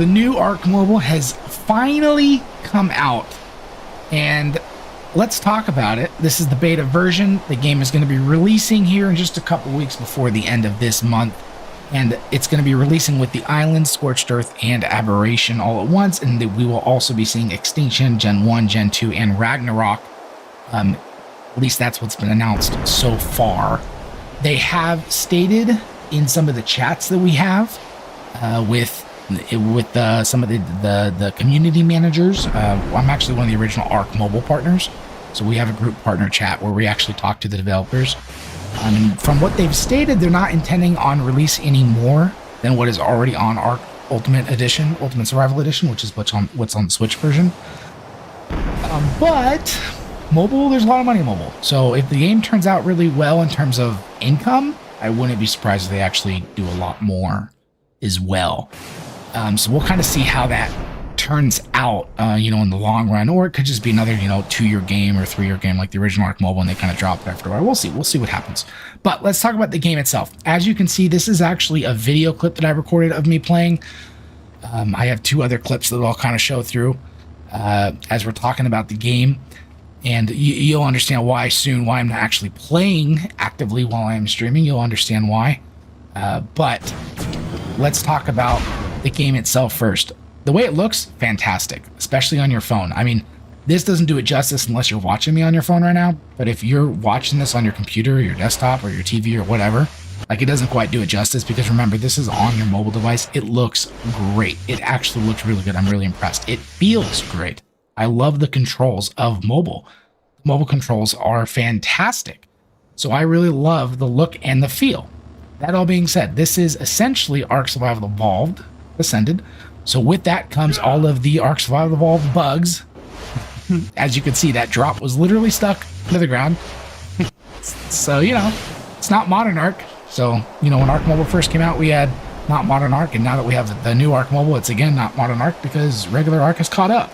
The new Ark Mobile has finally come out, and let's talk about it. This is the beta version. The game is going to be releasing here in just a couple weeks before the end of this month, and it's going to be releasing with the Island, Scorched Earth, and Aberration all at once, and we will also be seeing Extinction, Gen 1, Gen 2, and Ragnarok. At least that's what's been announced so far. They have stated in some of the chats that we have with some of the community managers. I'm actually one of the original Ark Mobile partners, so we have a group partner chat where we actually talk to the developers. From what they've stated, they're not intending on release any more than what is already on Ark Ultimate Survival Edition, which is what's on the Switch version. But mobile, there's a lot of money in mobile, so if the game turns out really well in terms of income, I wouldn't be surprised if they actually do a lot more as well. So we'll kind of see how that turns out, in the long run, or it could just be another, 2-year game or 3-year game like the original Ark Mobile, and they kind of drop it after a while. We'll see what happens. But let's talk about the game itself. As you can see, this is actually a video clip that I recorded of me playing. I have 2 other clips that I'll kind of show through as we're talking about the game, and you'll understand why soon, why I'm not actually playing actively while I'm streaming. You'll understand why. But let's talk about the game itself first. The way it looks, fantastic, especially on your phone. I mean, this doesn't do it justice unless you're watching me on your phone right now, but if you're watching this on your computer or your desktop or your TV or whatever, like, it doesn't quite do it justice, because remember, this is on your mobile device. It looks great. It actually looks really good. I'm really impressed. It feels great. I love the controls of mobile. Mobile controls are fantastic. So I really love the look and the feel. That all being said, this is essentially Ark Survival Evolved, Ascended. So with that comes all of the Ark Survival Evolved bugs. As you can see, that drop was literally stuck to the ground. So, it's not modern Ark. So, when Ark Mobile first came out, we had not modern Ark, and now that we have the new Ark Mobile, it's again not modern Ark because regular Ark has caught up.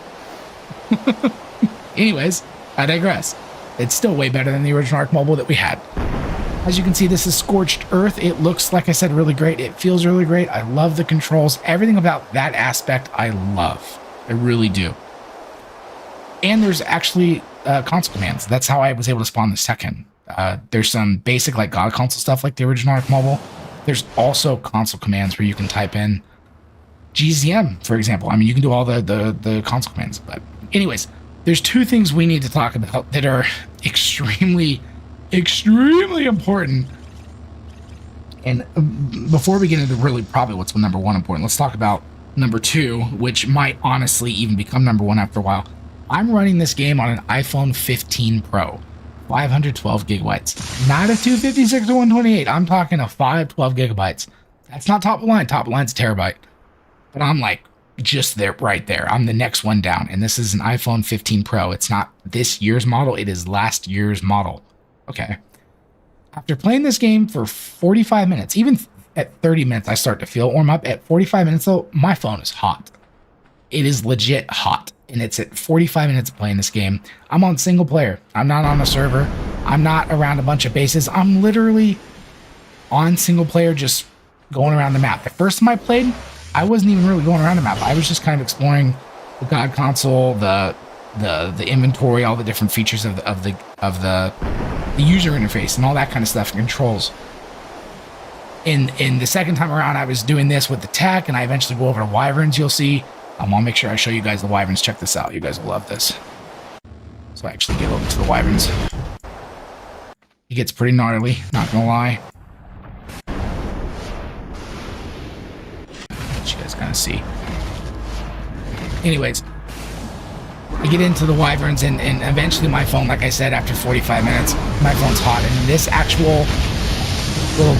Anyways, I digress. It's still way better than the original Ark Mobile that we had. As you can see, this is Scorched Earth. It looks, like I said, really great. It feels really great. I love the controls. Everything about that aspect I love. I really do. And there's actually console commands. That's how I was able to spawn the second. There's some basic like God console stuff like the original Ark Mobile. There's also console commands where you can type in GZM, for example. I mean, you can do all the console commands. But anyways, there's 2 things we need to talk about that are extremely important. And before we get into really probably what's number 1 important, let's talk about number 2, which might honestly even become number 1 after a while. I'm running this game on an iPhone 15 Pro, 512 gigabytes, not a 256 or 128. I'm talking a 512 gigabytes. That's not top of line. Top of line's a terabyte. But I'm like just there, right there. I'm the next one down. And this is an iPhone 15 Pro. It's not this year's model. It is last year's model. Okay. After playing this game for 45 minutes, even at 30 minutes, I start to feel warm up. At 45 minutes, though, my phone is hot. It is legit hot. And it's at 45 minutes of playing this game. I'm on single player. I'm not on a server. I'm not around a bunch of bases. I'm literally on single player, just going around the map. The first time I played, I wasn't even really going around the map. I was just kind of exploring the God console, the inventory, all the different features of the user interface and all that kind of stuff, and controls. In the second time around, I was doing this with the tech, and I eventually go over to Wyverns. You'll see. I'll make sure I show you guys the Wyverns. Check this out. You guys will love this. So I actually get over to the Wyverns. It gets pretty gnarly, not gonna lie. Let you guys kind of see. Anyways, I get into the Wyverns, and eventually my phone, like I said, after 45 minutes, my phone's hot. And this actual little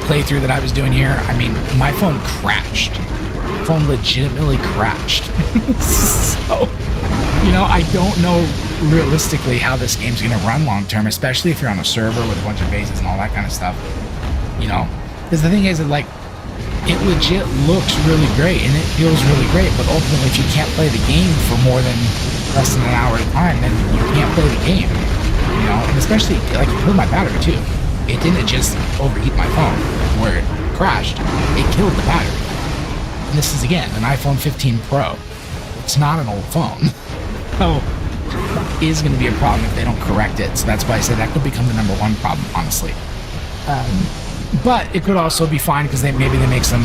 playthrough that I was doing here, I mean, my phone crashed. My phone legitimately crashed. So, I don't know realistically how this game's going to run long term, especially if you're on a server with a bunch of bases and all that kind of stuff. Because the thing is that, like, it legit looks really great and it feels really great, but ultimately, if you can't play the game for more than less than an hour at a time, then you can't play the game. And especially, like, it killed my battery too. It didn't just overheat my phone where it crashed. It killed the battery. And this is, again, an iPhone 15 Pro. It's not an old phone. So that is going to be a problem if they don't correct it. So that's why I said that could become the number one problem, honestly. But it could also be fine because maybe they make some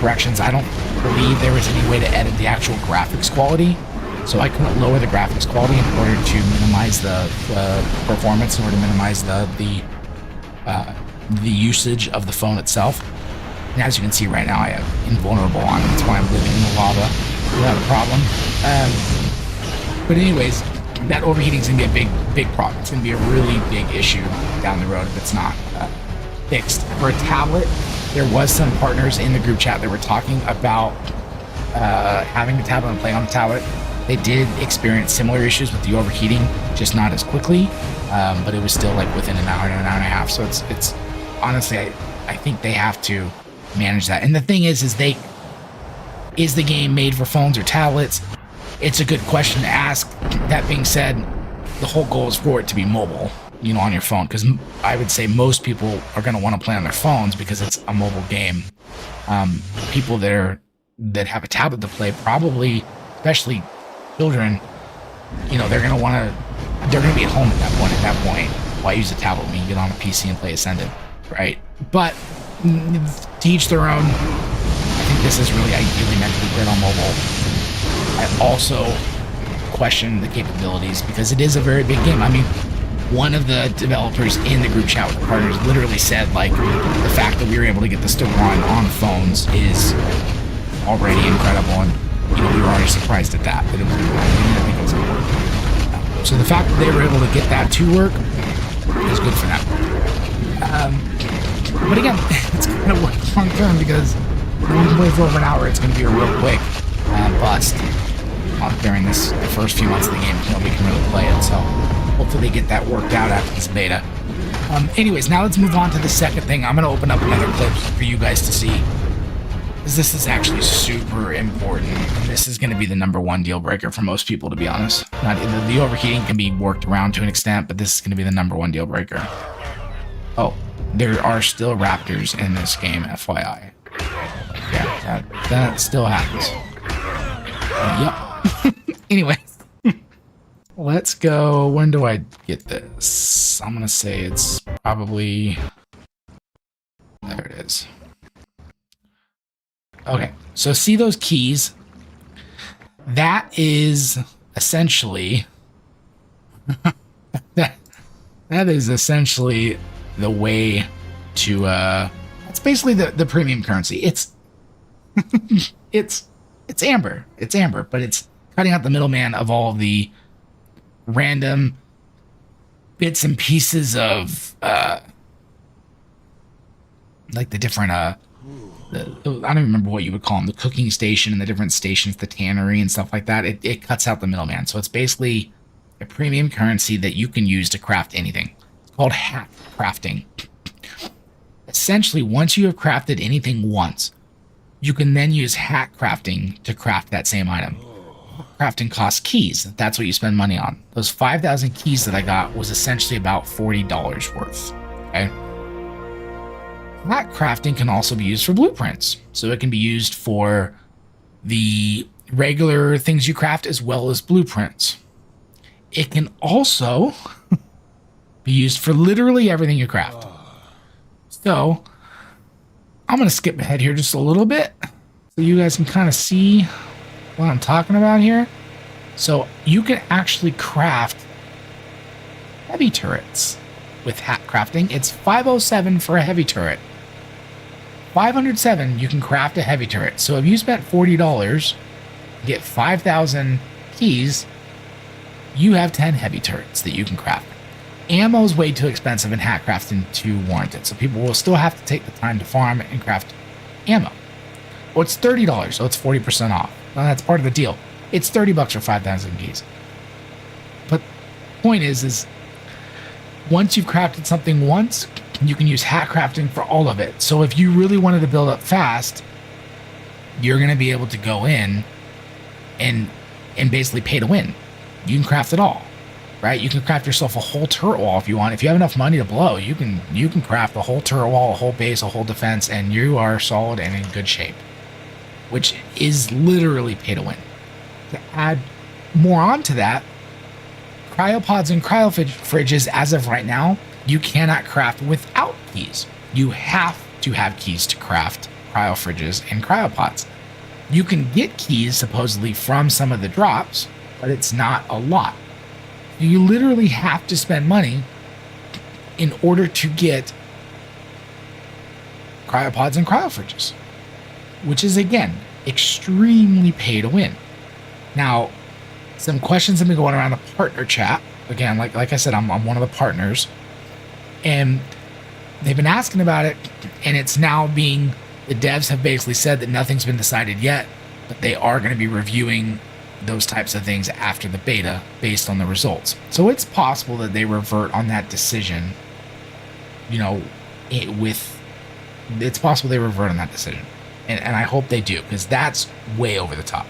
corrections. I don't believe there was any way to edit the actual graphics quality. So I couldn't lower the graphics quality in order to minimize the performance, in order to minimize the usage of the phone itself. And as you can see right now, I have invulnerable on. That's why I'm living in the lava without a problem. But anyways, that overheating is going to be a big problem. It's going to be a really big issue down the road if it's not fixed. For a tablet, there was some partners in the group chat that were talking about having the tablet and playing on the tablet. They did experience similar issues with the overheating, just not as quickly, but it was still like within an hour and a half. So it's honestly, I think they have to manage that. And the thing is the game made for phones or tablets? It's a good question to ask. That being said, the whole goal is for it to be mobile, on your phone, because I would say most people are going to want to play on their phones because it's a mobile game. People that have a tablet to play, probably, especially children, they're going to be at home at that point. Why use a tablet when you get on a PC and play Ascendant, right? But to each their own. I think this is really ideally meant to be played on mobile. I also question the capabilities because it is a very big game. I mean, one of the developers in the group chat with the partners literally said, like, the fact that we were able to get this to run on phones is already incredible, and we were already surprised at that. That it was, we didn't think it was going to work. So the fact that they were able to get that to work is good for them. But again, it's going to work long term because when you play for over an hour, it's going to be a real quick bust during the first few months of the game until we can really play it. So hopefully they get that worked out after this beta. Anyways, now let's move on to the second thing. I'm going to open up another clip for you guys to see, because this is actually super important. And this is going to be the number one deal breaker for most people, to be honest. The overheating can be worked around to an extent, but this is going to be the number one deal breaker. Oh, there are still raptors in this game, FYI. Yeah, that still happens. Yep. Anyway, let's go. When do I get this? I'm going to say it's probably... There it is. Okay, so see those keys? That is essentially... that is essentially the way to... It's basically the premium currency. It's Amber. It's Amber, but it's cutting out the middleman of all the random bits and pieces of like the different I don't remember what you would call them, the cooking station and the different stations, the tannery and stuff like that. It cuts out the middleman. So it's basically a premium currency that you can use to craft anything. It's called hack crafting. Essentially, once you have crafted anything once, you can then use hack crafting to craft that same item. Crafting costs keys. That's what you spend money on. Those 5,000 keys that I got was essentially about $40 worth. Okay. Hack crafting can also be used for blueprints. So it can be used for the regular things you craft as well as blueprints. It can also be used for literally everything you craft. So I'm going to skip ahead here just a little bit so you guys can kind of see what I'm talking about here. So you can actually craft heavy turrets with hack crafting. It's 507 for a heavy turret. 507, you can craft a heavy turret. So if you spent $40, get 5,000 keys, you have 10 heavy turrets that you can craft. Ammo is way too expensive in hack crafting to warrant it, so people will still have to take the time to farm and craft ammo. Well, it's $30, so it's 40% off. Well, that's part of the deal. It's $30 for 5,000 keys. But the point is once you've crafted something once, you can use hack crafting for all of it. So if you really wanted to build up fast, you're going to be able to go in and basically pay to win. You can craft it all. Right, you can craft yourself a whole turret wall if you want. If you have enough money to blow, you can craft a whole turret wall, a whole base, a whole defense, and you are solid and in good shape. which is literally pay to win. To add more onto that, cryopods and fridges, as of right now, you cannot craft without keys. You have to have keys to craft cryo fridges and cryopods. You can get keys supposedly from some of the drops, but it's not a lot. You literally have to spend money in order to get cryopods and cryo fridges, which is, again, extremely pay to win. Now, some questions have been going around the partner chat. Again, like I said, I'm one of the partners, and they've been asking about it, and it's now being, the devs have basically said that nothing's been decided yet, but they are going to be reviewing those types of things after the beta based on the results. So it's possible that they revert on that decision, it's possible they revert on that decision. And I hope they do, because that's way over the top.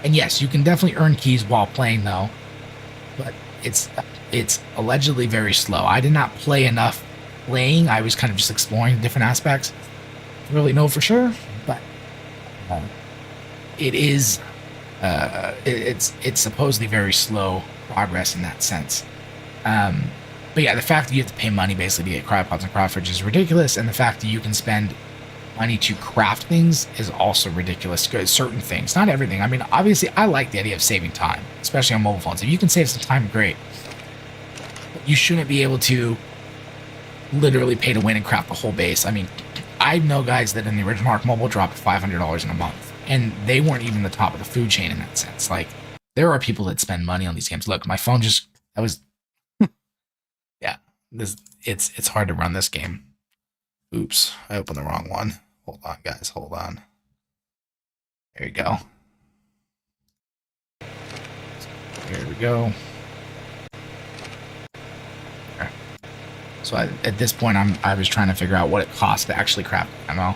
And yes, you can definitely earn keys while playing, though, but it's allegedly very slow. I did not play enough playing. I was kind of just exploring different aspects. Really know for sure, but it is it's supposedly very slow progress in that sense. But yeah, the fact that you have to pay money basically to get cryopods and cryofridges is ridiculous, and the fact that you can spend money to craft things is also ridiculous. Certain things, not everything. I mean, obviously, I like the idea of saving time, especially on mobile phones. If you can save some time, great. But you shouldn't be able to literally pay to win and craft the whole base. I mean, I know guys that in the original Ark Mobile dropped $500 in a month, and they weren't even the top of the food chain in that sense. Like, there are people that spend money on these games. Look, my phone just, yeah, it's hard to run this game. Oops, I opened the wrong one. Hold on, guys, hold on. There you go. There we go. Okay. So at this point, I was trying to figure out what it costs to actually craft ammo.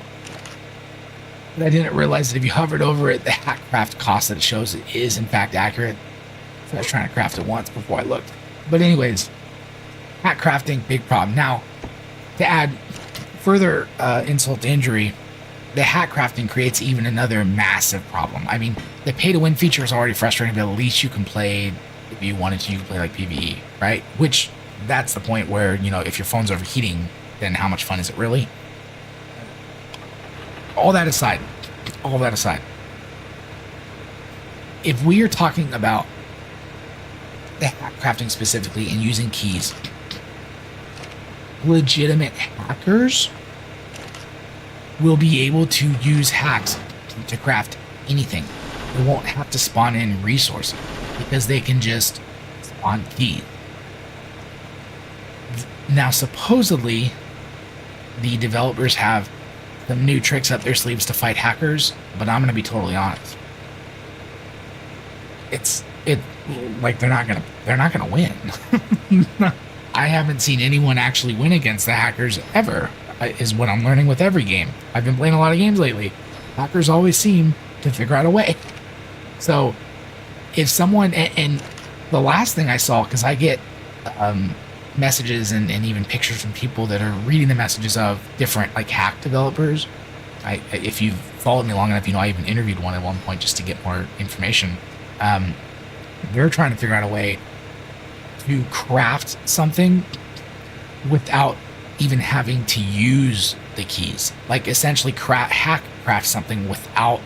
But I didn't realize that if you hovered over it, the hack craft cost that it shows is in fact accurate. So I was trying to craft it once before I looked. But anyways, hack crafting, big problem. Now, to add further insult to injury, the hack crafting creates even another massive problem. I mean, the pay-to-win feature is already frustrating, but at least you can play, if you wanted to, you can play like PvE, right? Which, that's the point where, if your phone's overheating, then how much fun is it really? All that aside, if we are talking about the hack crafting specifically and using keys, legitimate hackers will be able to use hacks to craft anything. They won't have to spawn in resources because they can just spawn keys. Now, supposedly, the developers have some new tricks up their sleeves to fight hackers, but I'm going to be totally honest. Like they're not gonna win. I haven't seen anyone actually win against the hackers ever, is what I'm learning with every game. I've been playing a lot of games lately. Hackers always seem to figure out a way. So if someone, and the last thing I saw, because I get messages and even pictures from people that are reading the messages of different like hack developers. If you've followed me long enough, I even interviewed one at one point just to get more information. They're trying to figure out a way to craft something without even having to use the keys. Like essentially hack craft something without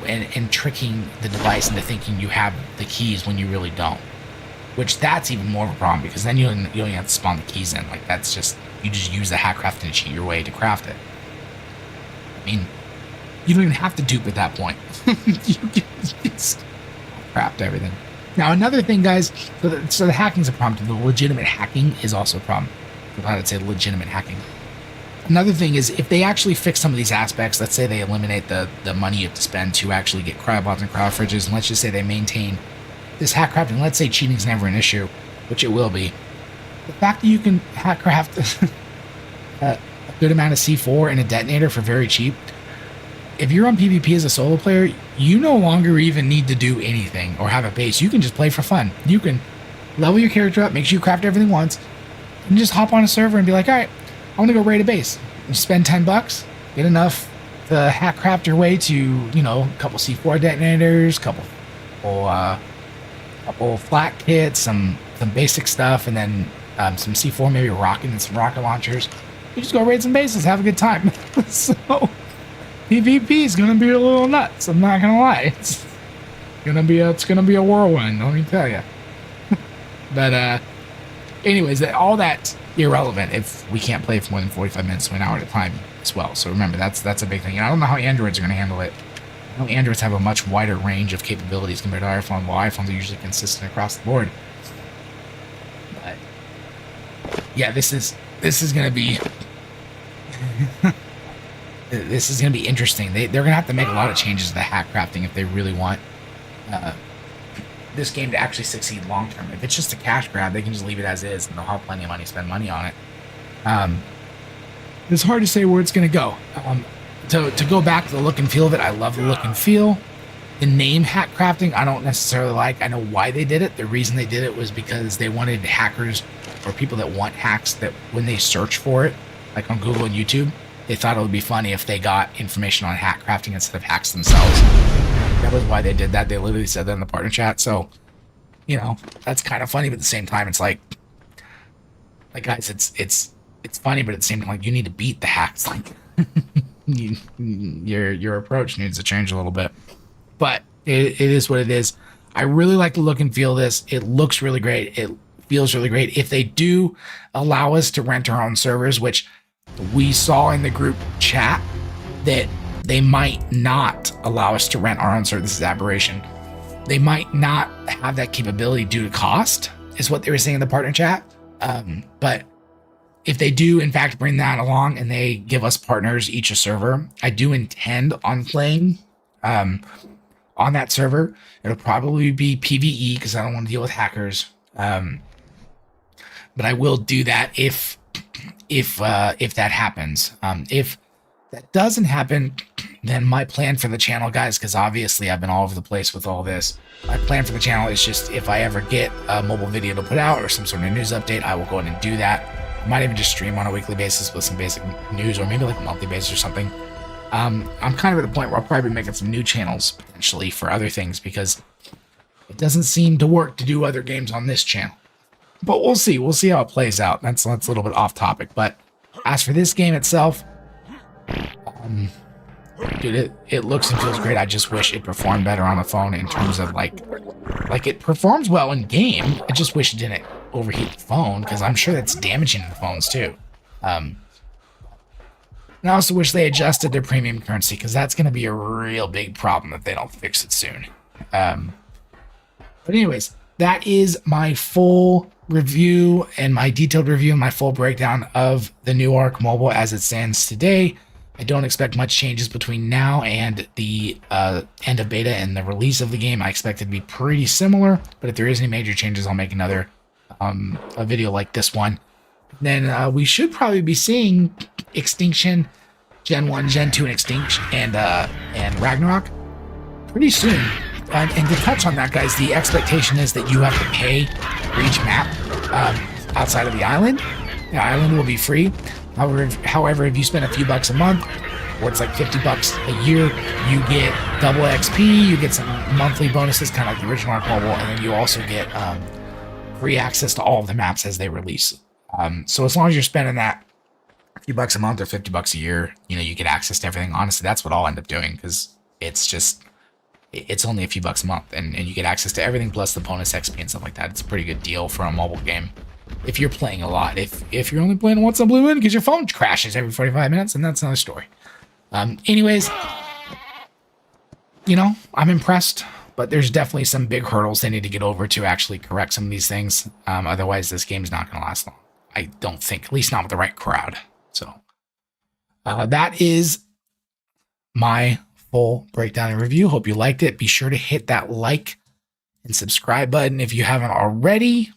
and tricking the device into thinking you have the keys when you really don't. Which that's even more of a problem, because then you only have to spawn the keys in. Like that's just, you just use the hack craft and cheat your way to craft it. I mean, you don't even have to dupe at that point. You can just craft everything. Now another thing, guys, so the hacking's a problem. The legitimate hacking is also a problem. I would say legitimate hacking. Another thing is, if they actually fix some of these aspects, let's say they eliminate the money you have to spend to actually get cryopods and cryofridges, and let's just say they maintain this hack crafting, let's say cheating's never an issue, which it will be. The fact that you can hack craft a good amount of C4 and a detonator for very cheap, if you're on PvP as a solo player, you no longer even need to do anything or have a base. You can just play for fun. You can level your character up, make sure you craft everything once, and just hop on a server and be like, all right, I want to go raid a base. You spend $10, get enough to hack craft your way to, you know, a couple C4 detonators, couple flat kits, some basic stuff, and then some C4, maybe a rocket and some rocket launchers. You just go raid some bases, have a good time. So PvP is gonna be a little nuts. I'm not gonna lie. It's gonna be a whirlwind. Let me tell you. But anyways, all that's irrelevant if we can't play for more than 45 minutes to an hour at a time as well. So remember, that's a big thing. And I don't know how Androids are gonna handle it. I know Androids have a much wider range of capabilities compared to iPhone. While iPhones are usually consistent across the board. But yeah, this is gonna be this is gonna be interesting. They're gonna have to make a lot of changes to the hack crafting if they really want this game to actually succeed long term. If it's just a cash grab, they can just leave it as is and they'll have plenty of money to spend money on it. It's hard to say where it's gonna go. To go back to the look and feel of it, I love the look and feel. The name hack crafting, I don't necessarily like. I know why they did it. The reason they did it was because they wanted hackers or people that want hacks that when they search for it, like on Google and YouTube, they thought it would be funny if they got information on hack crafting instead of hacks themselves. That was why they did that. They literally said that in the partner chat. So, you know, that's kind of funny, but at the same time, it's like guys, it's funny, but at the same time, like, you need to beat the hacks. Like, your approach needs to change a little bit. But it is what it is. I really like the look and feel of this. It looks really great. It feels really great. If they do allow us to rent our own servers, which we saw in the group chat that they might not allow us to rent our own server. This is aberration. They might not have that capability due to cost, is what they were saying in the partner chat. But if they do, in fact, bring that along and they give us partners each a server, I do intend on playing on that server. It'll probably be PvE because I don't want to deal with hackers. But I will do that if that happens. If that doesn't happen, then my plan for the channel, guys, because obviously I've been all over the place with all this. My plan for the channel is just if I ever get a mobile video to put out or some sort of news update, I will go ahead and do that. I might even just stream on a weekly basis with some basic news or maybe like a monthly basis or something. I'm kind of at a point where I'll probably be making some new channels potentially for other things because it doesn't seem to work to do other games on this channel. But we'll see. We'll see how it plays out. That's a little bit off topic. But as for this game itself, dude, it looks and feels great. I just wish it performed better on the phone in terms of like it performs well in game. I just wish it didn't overheat the phone because I'm sure that's damaging the phones too. And I also wish they adjusted their premium currency because that's going to be a real big problem if they don't fix it soon. But anyways, that is my full review and my detailed review and my full breakdown of the new Ark Mobile as it stands today. I don't expect much changes between now and the end of beta and the release of the game. I expect it to be pretty similar, but if there is any major changes, I'll make another a video like this one. Then we should probably be seeing Extinction, Gen 1, Gen 2, and Extinction, and Ragnarok pretty soon. And to touch on that, guys, the expectation is that you have to pay for each map outside of the island. The island will be free. However, if you spend a few bucks a month, or it's like $50 a year, you get double XP, you get some monthly bonuses, kind of like the original Ark Mobile, and then you also get free access to all of the maps as they release. So as long as you're spending that few bucks a month or $50 a year, you know, you get access to everything. Honestly, that's what I'll end up doing because it's only a few bucks a month and you get access to everything plus the bonus XP and stuff like that. It's a pretty good deal for a mobile game if you're playing a lot. If you're only playing once on Blue Moon because your phone crashes every 45 minutes, and that's another story. Anyways, you know, I'm impressed, but there's definitely some big hurdles they need to get over to actually correct some of these things. Otherwise, this game's not going to last long. I don't think, at least not with the right crowd. So that is my full breakdown and review. Hope you liked it. Be sure to hit that like and subscribe button if you haven't already.